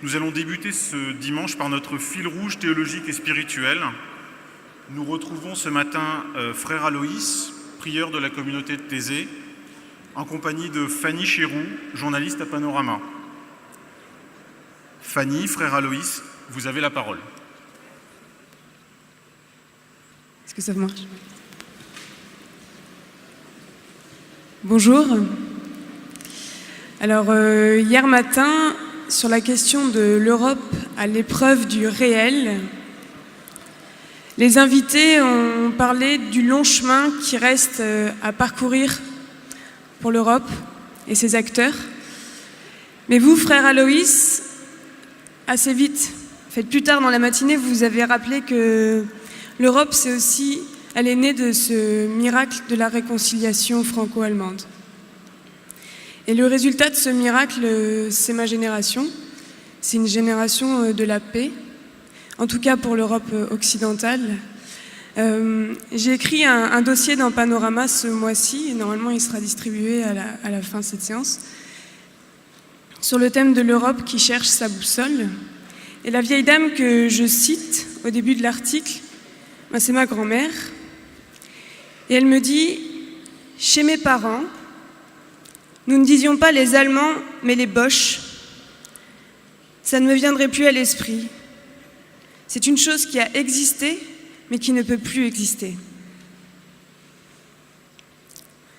Nous allons débuter ce dimanche par notre fil rouge théologique et spirituel. Nous retrouvons ce matin frère Aloïs, prieur de la communauté de Thésée, en compagnie de Fanny Chéroux, journaliste à Panorama. Fanny, frère Aloïs, vous avez la parole. Est-ce que ça marche? Bonjour. Alors, hier matin, sur la question de l'Europe à l'épreuve du réel, les invités ont parlé du long chemin qui reste à parcourir pour l'Europe et ses acteurs. Mais vous, frère Aloïs, assez vite, plus tard dans la matinée, vous avez rappelé que l'Europe, c'est aussi, elle est née de ce miracle de la réconciliation franco-allemande. Et le résultat de ce miracle, c'est ma génération. C'est une génération de la paix, en tout cas pour l'Europe occidentale. J'ai écrit un dossier dans Panorama ce mois-ci, et normalement il sera distribué à la fin de cette séance, sur le thème de l'Europe qui cherche sa boussole. Et la vieille dame que je cite au début de l'article, c'est ma grand-mère. Et elle me dit « Chez mes parents, nous ne disions pas les Allemands, mais les Boches. Ça ne me viendrait plus à l'esprit. C'est une chose qui a existé, mais qui ne peut plus exister. »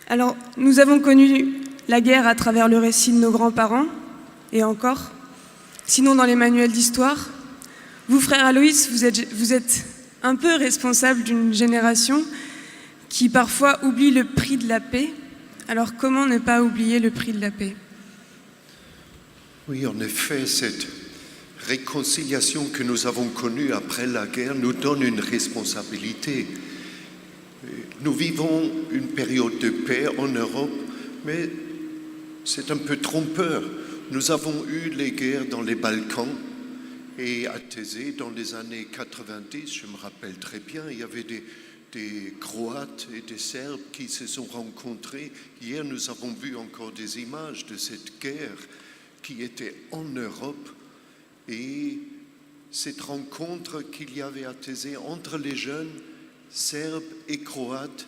Alors, nous avons connu la guerre à travers le récit de nos grands-parents, et encore, sinon dans les manuels d'histoire. Vous, frère Aloïs, vous êtes un peu responsable d'une génération qui parfois oublie le prix de la paix. Alors comment ne pas oublier le prix de la paix? Oui, en effet, cette réconciliation que nous avons connue après la guerre nous donne une responsabilité. Nous vivons une période de paix en Europe, mais c'est un peu trompeur. Nous avons eu les guerres dans les Balkans et à Thésée dans les années 90, je me rappelle très bien, il y avait des Croates et des Serbes qui se sont rencontrés. Hier, nous avons vu encore des images de cette guerre qui était en Europe. Et cette rencontre qu'il y avait à Thésée entre les jeunes Serbes et Croates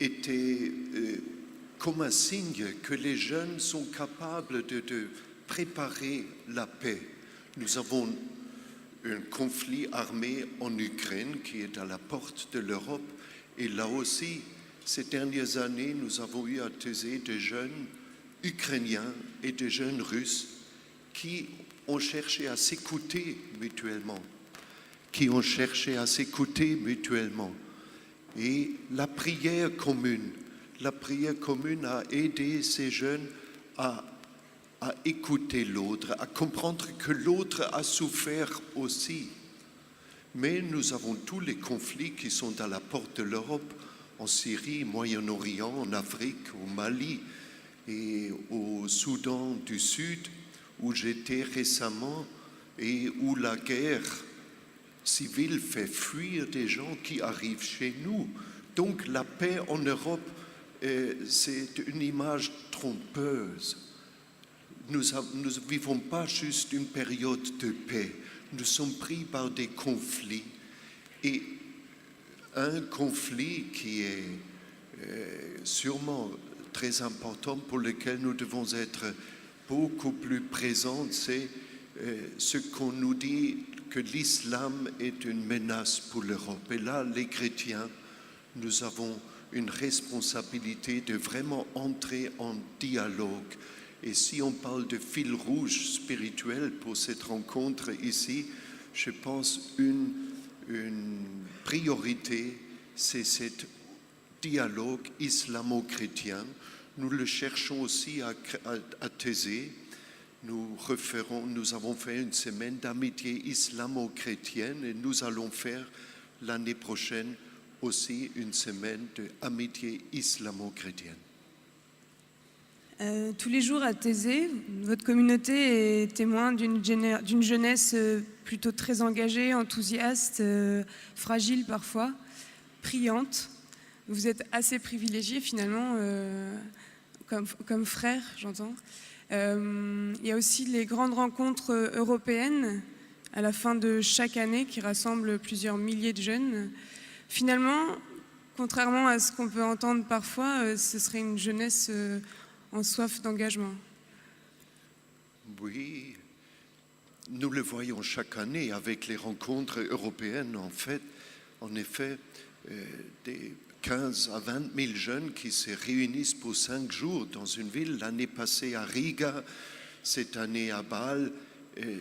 était comme un signe que les jeunes sont capables de préparer la paix. Nous avons un conflit armé en Ukraine qui est à la porte de l'Europe. Et là aussi, ces dernières années, nous avons eu à Thésée des jeunes Ukrainiens et des jeunes Russes qui ont cherché à s'écouter mutuellement. Et la prière commune a aidé ces jeunes à écouter l'autre, à comprendre que l'autre a souffert aussi. Mais nous avons tous les conflits qui sont à la porte de l'Europe, en Syrie, Moyen-Orient, en Afrique, au Mali et au Soudan du Sud, où j'étais récemment et où la guerre civile fait fuir des gens qui arrivent chez nous. Donc la paix en Europe, c'est une image trompeuse. Nous ne vivons pas juste une période de paix. Nous sommes pris par des conflits. Et un conflit qui est sûrement très important pour lequel nous devons être beaucoup plus présents, c'est ce qu'on nous dit que l'islam est une menace pour l'Europe. Et là, les chrétiens, nous avons une responsabilité de vraiment entrer en dialogue. Et si on parle de fil rouge spirituel pour cette rencontre ici, je pense une priorité, c'est ce dialogue islamo-chrétien. Nous le cherchons aussi à Thésée. Nous avons fait une semaine d'amitié islamo-chrétienne et nous allons faire l'année prochaine aussi une semaine d'amitié islamo-chrétienne. Tous les jours à Thésée, votre communauté est témoin d'une jeunesse plutôt très engagée, enthousiaste, fragile parfois, priante. Vous êtes assez privilégiés finalement, comme frère, j'entends. Il y a aussi les grandes rencontres européennes à la fin de chaque année qui rassemblent plusieurs milliers de jeunes. Finalement, contrairement à ce qu'on peut entendre parfois, ce serait une jeunesse en soif d'engagement. Oui, nous le voyons chaque année avec les rencontres européennes. En effet, des 15 à 20 000 jeunes qui se réunissent pour 5 jours dans une ville. L'année passée à Riga, cette année à Bâle.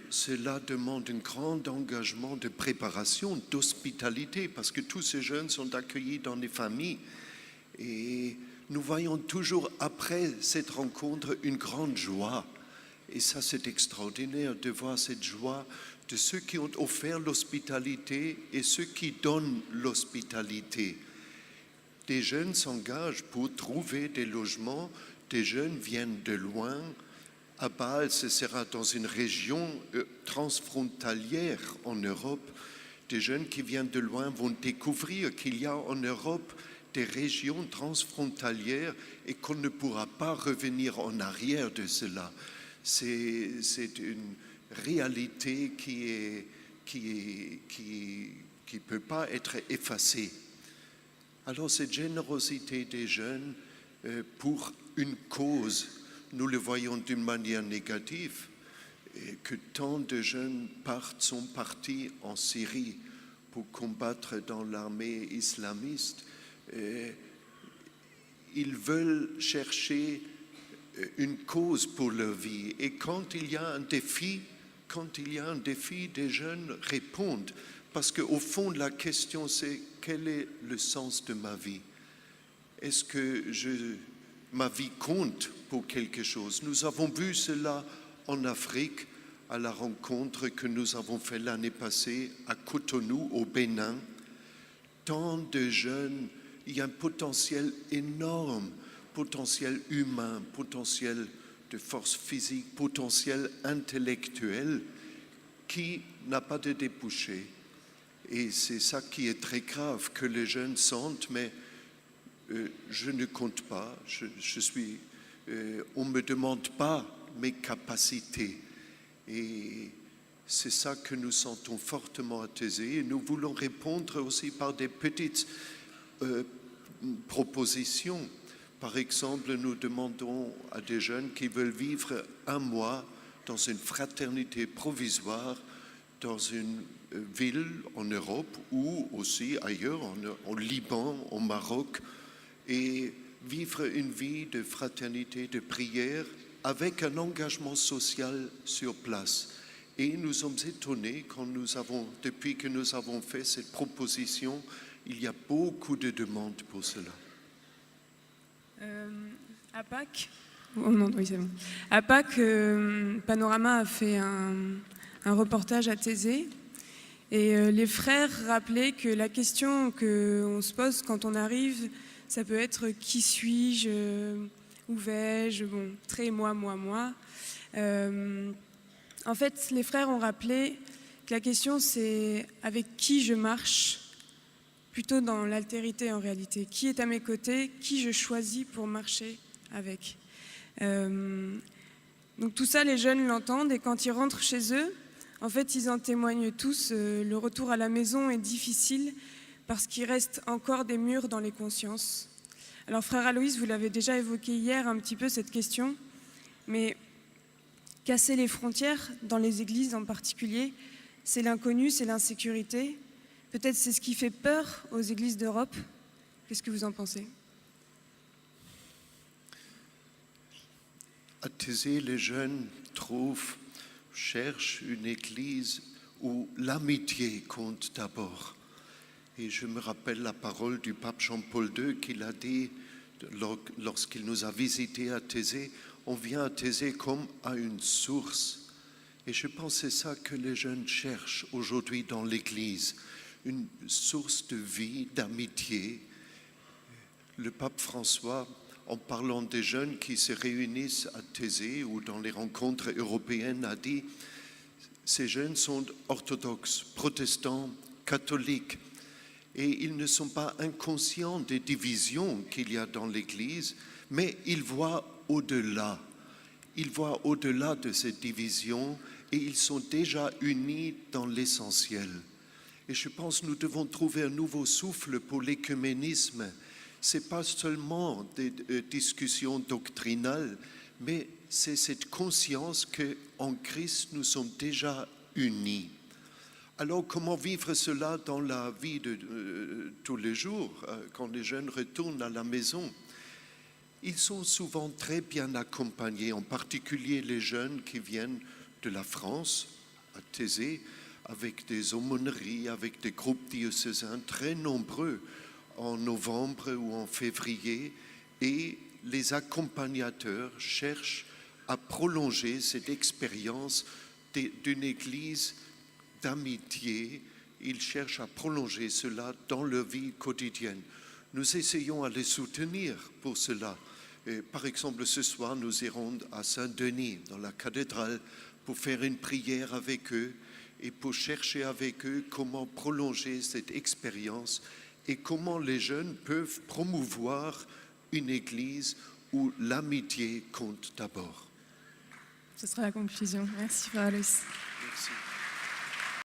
Cela demande un grand engagement de préparation, d'hospitalité, parce que tous ces jeunes sont accueillis dans des familles. Et nous voyons toujours après cette rencontre une grande joie. Et ça, c'est extraordinaire de voir cette joie de ceux qui ont offert l'hospitalité et ceux qui donnent l'hospitalité. Des jeunes s'engagent pour trouver des logements, des jeunes viennent de loin. À Bâle, ce sera dans une région transfrontalière en Europe. Des jeunes qui viennent de loin vont découvrir qu'il y a en Europe des régions transfrontalières et qu'on ne pourra pas revenir en arrière de cela. C'est une réalité qui peut pas être effacée. Alors cette générosité des jeunes pour une cause, nous le voyons d'une manière négative, que tant de jeunes sont partis en Syrie pour combattre dans l'armée islamiste. Ils veulent chercher une cause pour leur vie. Et quand il y a un défi, des jeunes répondent. Parce qu'au fond, la question, c'est quel est le sens de ma vie? Est-ce que ma vie compte pour quelque chose? Nous avons vu cela en Afrique à la rencontre que nous avons faite l'année passée à Cotonou, au Bénin. Tant de jeunes, il y a un potentiel énorme, potentiel humain, potentiel de force physique, potentiel intellectuel qui n'a pas de débouché. Et c'est ça qui est très grave, que les jeunes sentent, mais je ne compte pas, on ne me demande pas mes capacités. Et c'est ça que nous sentons fortement à Thésée. Et nous voulons répondre aussi par des petites propositions. Par exemple, nous demandons à des jeunes qui veulent vivre un mois dans une fraternité provisoire dans une ville en Europe ou aussi ailleurs, en Liban, au Maroc, et vivre une vie de fraternité, de prière, avec un engagement social sur place. Et nous sommes étonnés depuis que nous avons fait cette proposition, il y a beaucoup de demandes pour cela. À Pâques, à Pâques, Panorama a fait un reportage à Thésée et les frères rappelaient que la question qu'on se pose quand on arrive, ça peut être qui suis-je, où vais-je, très moi. En fait, les frères ont rappelé que la question c'est avec qui je marche, plutôt dans l'altérité en réalité. Qui est à mes côtés, qui je choisis pour marcher avec. Donc tout ça, les jeunes l'entendent et quand ils rentrent chez eux, en fait, ils en témoignent tous. Le retour à la maison est difficile parce qu'il reste encore des murs dans les consciences. Alors, frère Aloïs, vous l'avez déjà évoqué hier un petit peu cette question, mais casser les frontières, dans les églises en particulier, c'est l'inconnu, c'est l'insécurité. Peut-être c'est ce qui fait peur aux églises d'Europe. Qu'est-ce que vous en pensez ? À Thésée, les jeunes cherchent une église où l'amitié compte d'abord. Et je me rappelle la parole du pape Jean-Paul II qu'il a dit lorsqu'il nous a visités à Thésée, on vient à Thésée comme à une source. Et je pense que c'est ça que les jeunes cherchent aujourd'hui dans l'église, une source de vie, d'amitié. Le pape François, en parlant des jeunes qui se réunissent à Thésée ou dans les rencontres européennes, a dit « Ces jeunes sont orthodoxes, protestants, catholiques, et ils ne sont pas inconscients des divisions qu'il y a dans l'Église, mais ils voient au-delà. Ils voient au-delà de cette division et ils sont déjà unis dans l'essentiel. Et je pense que nous devons trouver un nouveau souffle pour l'écuménisme. Ce n'est pas seulement des discussions doctrinales, mais c'est cette conscience qu'en Christ, nous sommes déjà unis. Alors, comment vivre cela dans la vie de tous les jours, quand les jeunes retournent à la maison? Ils sont souvent très bien accompagnés, en particulier les jeunes qui viennent de la France, à Thésée, avec des aumôneries, avec des groupes diocésains très nombreux en novembre ou en février, et les accompagnateurs cherchent à prolonger cette expérience d'une Église d'amitié. Ils cherchent à prolonger cela dans leur vie quotidienne. Nous essayons à les soutenir pour cela. Et par exemple, ce soir, nous irons à Saint-Denis, dans la cathédrale, pour faire une prière avec eux et pour chercher avec eux comment prolonger cette expérience et comment les jeunes peuvent promouvoir une Église où l'amitié compte d'abord. Ce sera la conclusion. Merci, Frère Aloïs. Merci.